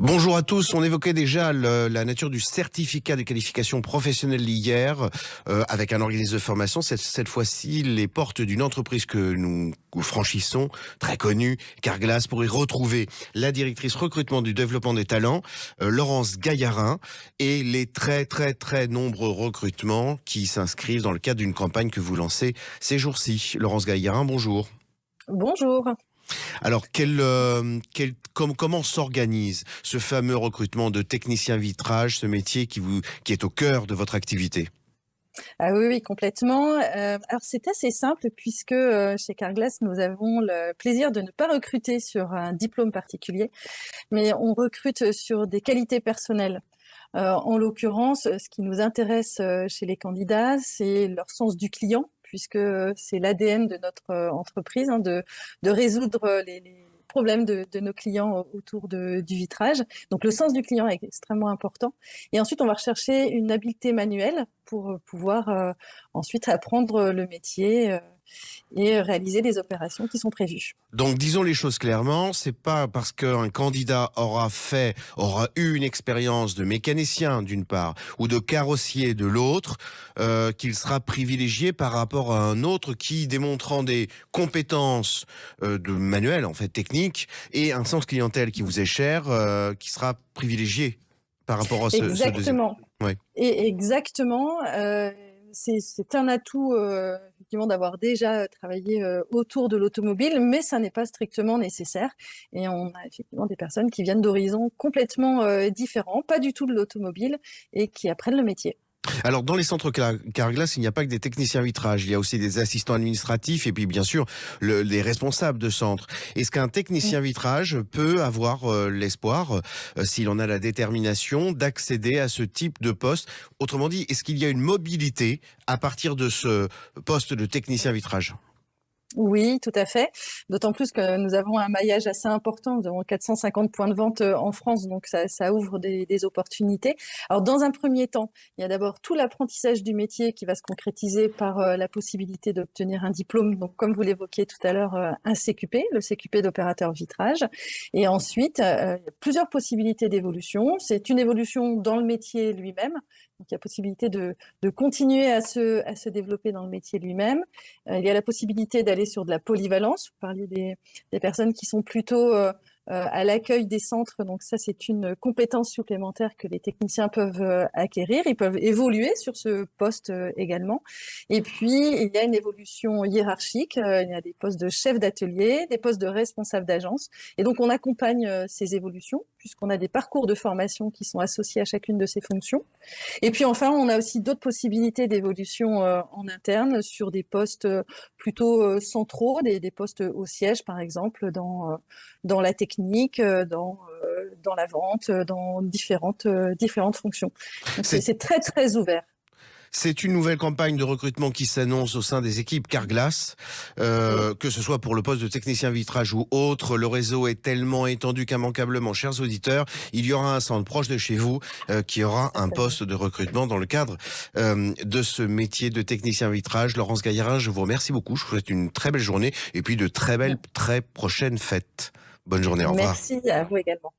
Bonjour à tous. On évoquait déjà la nature du certificat de qualification professionnelle hier avec un organisme de formation. Cette fois-ci, les portes d'une entreprise que nous franchissons, très connue, Carglass, pour y retrouver la directrice recrutement du développement des talents, Laurence Gaillarin, et les très nombreux recrutements qui s'inscrivent dans le cadre d'une campagne que vous lancez ces jours-ci. Laurence Gaillarin, bonjour. Bonjour. Alors, comment s'organise ce fameux recrutement de technicien vitrage, ce métier qui est au cœur de votre activité? Ah oui, oui, complètement. Alors c'est assez simple puisque, chez Carglass, nous avons le plaisir de ne pas recruter sur un diplôme particulier, mais on recrute sur des qualités personnelles. En l'occurrence, ce qui nous intéresse, chez les candidats, c'est leur sens du client, puisque, c'est l'ADN de notre, entreprise, hein, de résoudre, les problèmes de nos clients autour du vitrage. Donc le sens du client est extrêmement important et ensuite on va rechercher une habileté manuelle pour, pouvoir, ensuite apprendre le métier, et réaliser les opérations qui sont prévues. Donc, disons les choses clairement, c'est pas parce qu'un candidat aura eu une expérience de mécanicien d'une part ou de carrossier de l'autre, qu'il sera privilégié par rapport à un autre qui, démontrant des compétences de manuel, en fait techniques, et un sens clientèle qui vous est cher, qui sera privilégié par rapport à ce deuxième. Exactement. Oui. Et exactement, c'est un atout, effectivement d'avoir déjà travaillé, autour de l'automobile, mais ça n'est pas strictement nécessaire et on a effectivement des personnes qui viennent d'horizons complètement, différents, pas du tout de l'automobile et qui apprennent le métier. Alors, dans les centres Carglass, il n'y a pas que des techniciens vitrage, il y a aussi des assistants administratifs et puis bien sûr les responsables de centre. Est-ce qu'un technicien vitrage peut avoir l'espoir, s'il en a la détermination, d'accéder à ce type de poste? Autrement dit, est-ce qu'il y a une mobilité à partir de ce poste de technicien vitrage? Oui, tout à fait. D'autant plus que nous avons un maillage assez important. Nous avons 450 points de vente en France, donc ça ouvre des opportunités. Alors, dans un premier temps, il y a d'abord tout l'apprentissage du métier qui va se concrétiser par la possibilité d'obtenir un diplôme. Donc, comme vous l'évoquiez tout à l'heure, un CQP, le CQP d'opérateur vitrage. Et ensuite, il y a plusieurs possibilités d'évolution. C'est une évolution dans le métier lui-même. Donc, il y a possibilité de continuer à se développer dans le métier lui-même. Il y a la possibilité d'aller sur de la polyvalence. Vous parliez des personnes qui sont plutôt à l'accueil des centres. Donc ça, c'est une compétence supplémentaire que les techniciens peuvent acquérir. Ils peuvent évoluer sur ce poste également. Et puis, il y a une évolution hiérarchique. Il y a des postes de chef d'atelier, des postes de responsable d'agence. Et donc, on accompagne ces évolutions puisqu'on a des parcours de formation qui sont associés à chacune de ces fonctions. Et puis enfin, on a aussi d'autres possibilités d'évolution en interne sur des postes plutôt centraux, des postes au siège, par exemple, dans la technique, dans la vente, dans différentes fonctions. Donc C'est c'est très ouvert. C'est une nouvelle campagne de recrutement qui s'annonce au sein des équipes Carglass, Oui, que ce soit pour le poste de technicien vitrage ou autre. Le réseau est tellement étendu qu'immanquablement, chers auditeurs, il y aura un centre proche de chez vous qui aura un certainement. poste de recrutement dans le cadre de ce métier de technicien vitrage. Laurence Gaillarin, je vous remercie beaucoup. Je vous souhaite une très belle journée et puis de très belles, très prochaines fêtes. Bonne journée, au revoir. Merci à vous également.